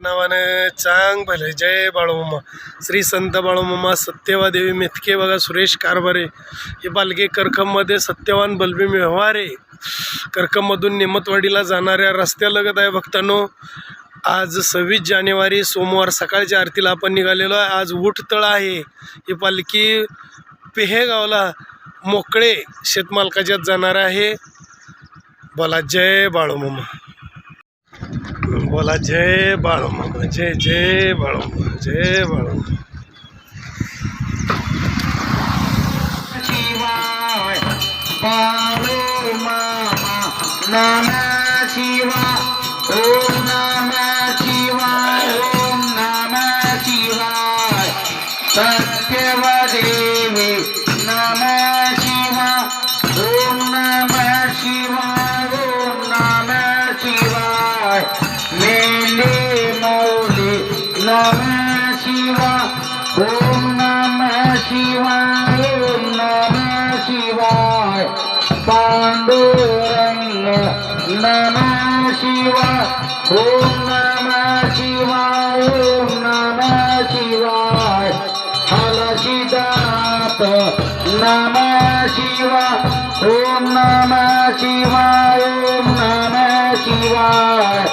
नावानं चांग भले. जय बाळूमामा. श्री संत बाळूमामा सत्यवादेवी मेथके बघा. सुरेश कारभारे हे बालगे करकममध्ये सत्यवान बलबीम व्यवहारे करकममधून नेमतवाडीला जाणाऱ्या रस्त्यालगत आहे भक्तांनो. आज 26 जानेवारी सोमवार सकाळच्या आरतीला आपण निघालेलो आहे. आज उठतळ आहे. ही पालखी पेहेगावला मोकळे शेतमालकाच्यात जाणार आहे. बोला जय बाळूमामा. बोला जय बाळूमामा. जय जय बाळूमामा. जय बाळूमामा. शिवाय बाळूमामा नमः शिवाय. ओम नमः शिवाय. ओम नमः शिवाय. सत्यवदेवी नमः शिवाय. ओम नमः शिवाय. ओम नमः शिवाय. मेले मौली नमः शिवाय. ओम नमः शिवाय. ओम नमः शिवाय. पांडुरंग नमः शिवाय. ओम नमः शिवाय. ओम नमः शिवाय. हलसिदानाथ नमः शिवाय. ओम नमः शिवाय. ओम नमः शिवाय.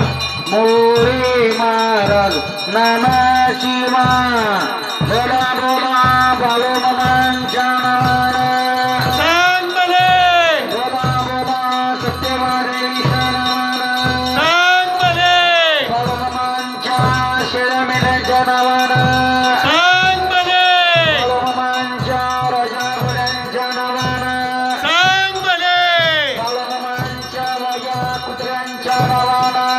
मोरे महाराज नमः शिवाय. बोला बोला बाळूमामांच्या नावानं. बोला बोला सत्यवादेवीच्या नावानं. बाळूमामांच्या शिरमेढ्याच्या नावानं. बाळूमामांच्या राजापुऱ्यांच्या नावानं. बाळूमामांच्या वाया कुत्र्यांच्या नावानं.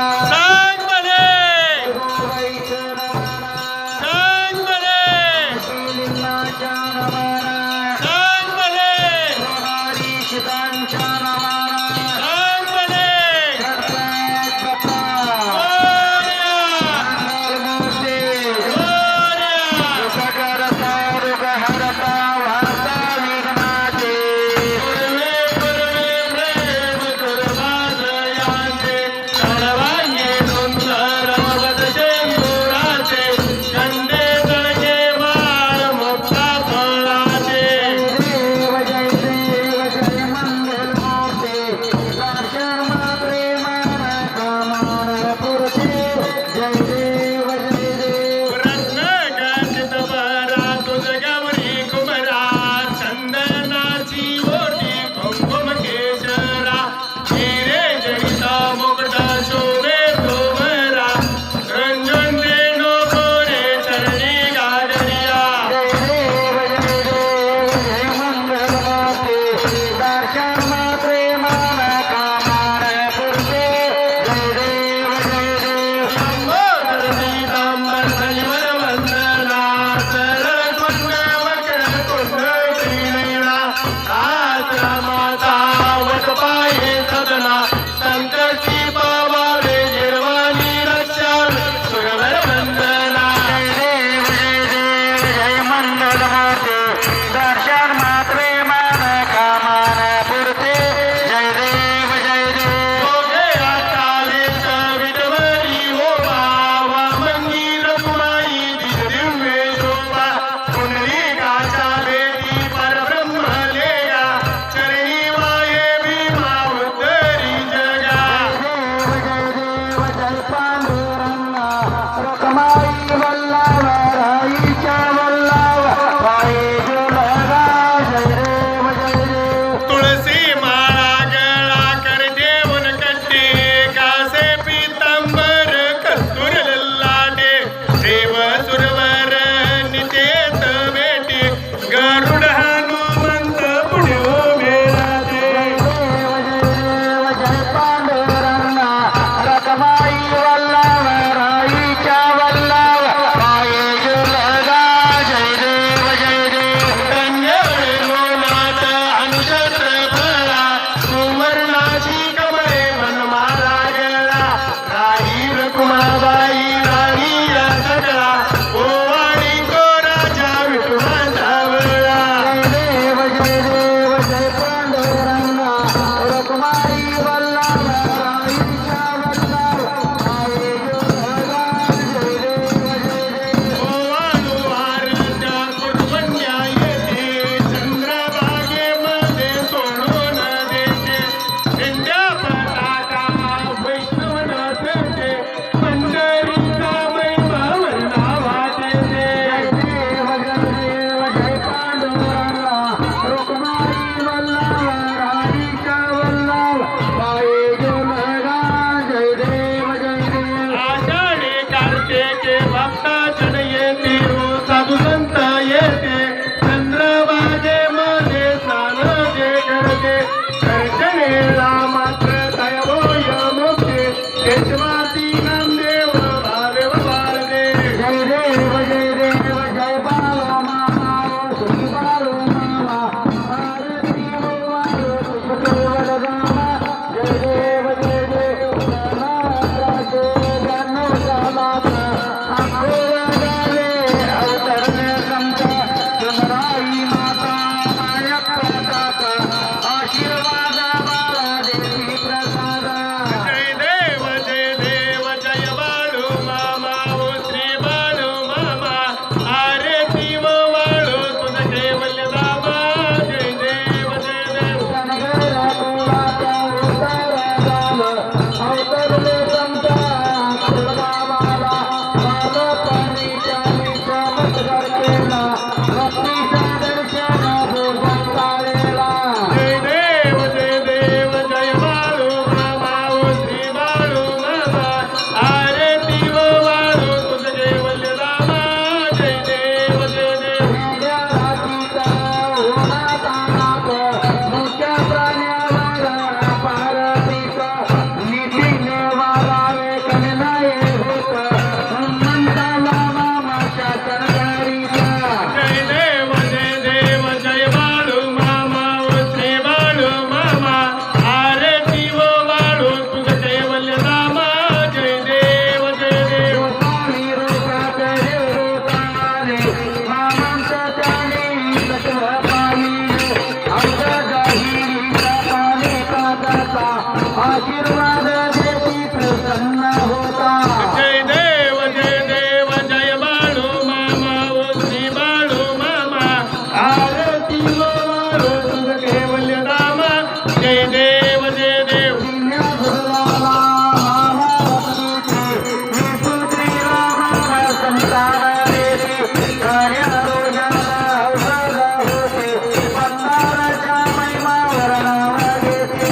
संतान देती खऱ्या रोजाला हौसला होते पंढराच्या महिमावर नाव घेते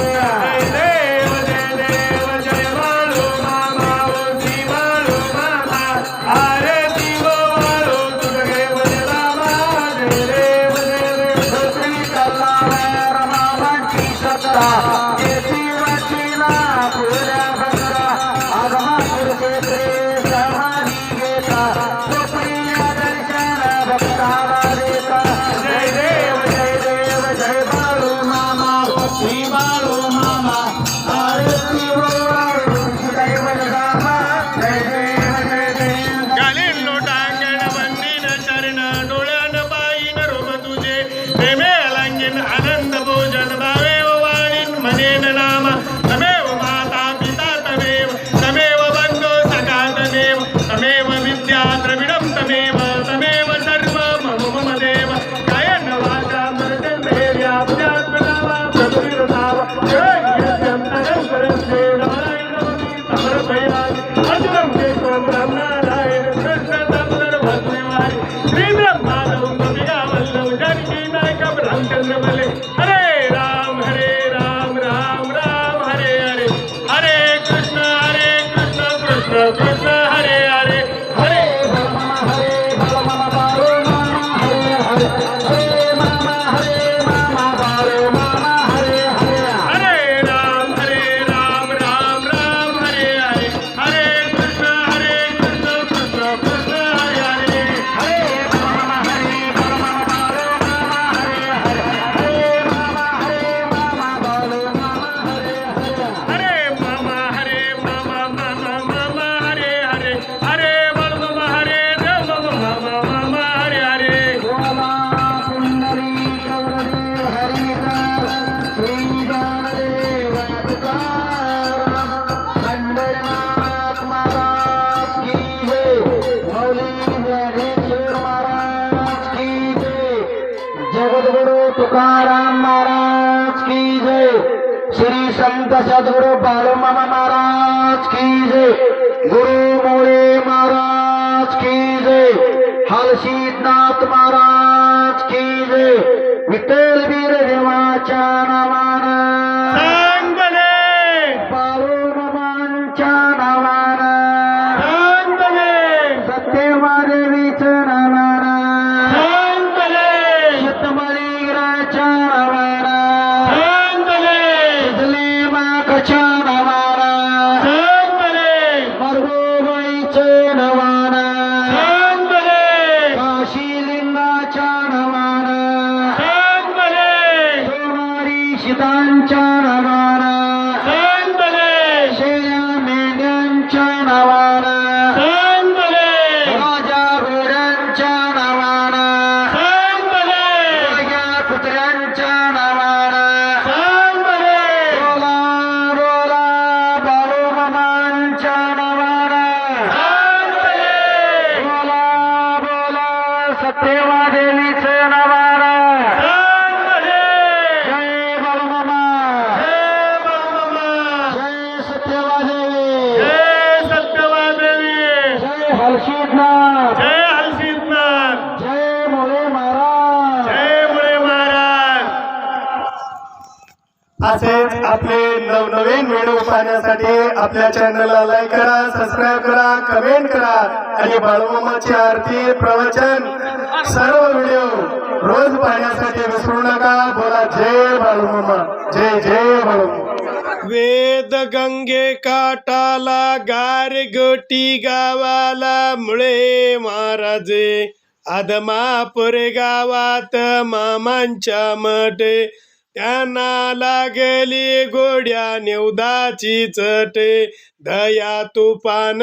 देव जय बाळू मामा श्री बाळू मामा आरती बाळू तुझे वजनामा जय देव श्री कल्लावर मामांची सत्ता देती वचीला पुऱ्या भद्रा आगमा पुरते समाधी घेता सुप्रिया दर्शन भक्ताला देता जय देव जय बाळू मामा श्री बाळू मामा आरती बाळू तुझे वजनामा जय देव घालीन लोटांगण वंदीन चरण डोळ्यान पायीन रोम तुझे प्रेमे लांगीन आनंद भोजन भावेव वाणीन म्हणेन नाम तमेव माता पिता तमेव बंधू सखा तमेव विद्या द्रविडं तमेव सर्व मम देव कायन वाचा मनसेन्द्रिया बुद्ध्यात्मनावा प्रभुर्भाव जयं तनं परस्ते नारायणमि समर्पयामि अजरं केशवं ब्रह्मनारायण कृष्ण तत्पर भक्तिवारि श्री ब्रह्मादौ गोपिका वल्लभ जानकी नायक रामचंद्र बले हरे राम राम राम हरे हरे हरे कृष्ण कृष्ण कृष्ण हरे हरे हरे हरे राम राम हरे हरे हरे कृष्ण कृष्ण कृष्ण हरे हरे हरे मामा मामा हरे हरे हरे बाळ मामा हरे देव मामा हरे हरे जगद्गुरु तुकाराम महाराज की जय श्री संत सद्गुरु बाळूमामा महाराज की जय गुरु मोळे महाराज की जय हलसीनाथ महाराज की जय विठ्ठलवीर देवाच्या नावानं सांगले बाळूमामांच्या नावानं सांगले सत्यवादेवीचं नावानं सांगले शेतमलीगराच्या नावानं सांगले इथले माकच्या नावानं सांगले मरगोबाईचं नावानं सांगले काशीलिंगाच्या नावानं सांगले सोनारी सीतांच्या नावानं सांगले शेळ्या मेंढ्यांच्या नावानं सांगले राजा घोड्यांच्या नावानं सांगले वाघ्या कुत्र्यांच्या नावानं सांगले बोला बोला बाळूमामांच्या नावानं सांगले बोला बोला सत्यवादेवीचं नावानं सांगले जय बाळूमामा जय बाळूमामा जय सत्यवादेवी जय सत्यवादेवी जय हलशीदनाथ जय हलसीनाथ जय मोरे महाराज जय मुळे महाराज असेच आपले नवनवीन व्हिडिओ पाहण्यासाठी आपल्या चॅनलला लाईक करा, सबस्क्राईब करा, कमेंट करा आणि बाळूमामाची आरती प्रवचन सर्व व्हिडिओ रोज पाहण्यासाठी विसरू नका. बोला जय बाळूमामा, जय जय बाळूमामा. वेद गंगे काटाला गारगोटी गावाला मुळे महाराजे आदमापूर गावात मामांच्या मठ त्यांना लागली गोड्या नेवदाची चट दया तुफान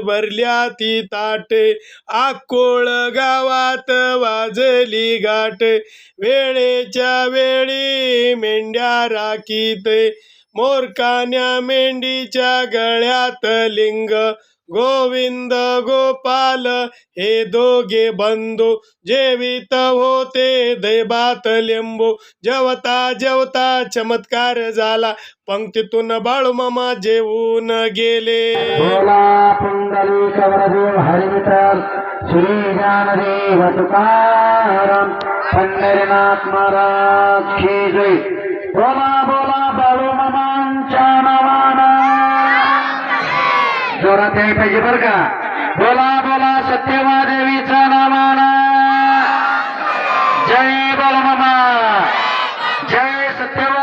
भरल्या ती ताट आकोळ गावात वाजली गाठ वेळेच्या वेळी मेंढ्या राखीत मोरकान्या मेंढीच्या गळ्यात लिंग गोविंद गोपाल हे दोघे बंधू जेवित होते दैबात लिंबू जेवता जेवता चमत्कार झाला पंक्तीतून बाळूमामा जेवून गेले. बोला पुंडली कवरदेव हरिमित्र श्री ज्ञानदेव तुकाराम पंढरीनाथ महाराज की जय. बोला बोला बाळूमामांच्या नावानं जोरात यायला पाहिजे बरं का. बोला बोला सत्यवादेवीच्या नावानं जय बाळूमामा जय सत्यवा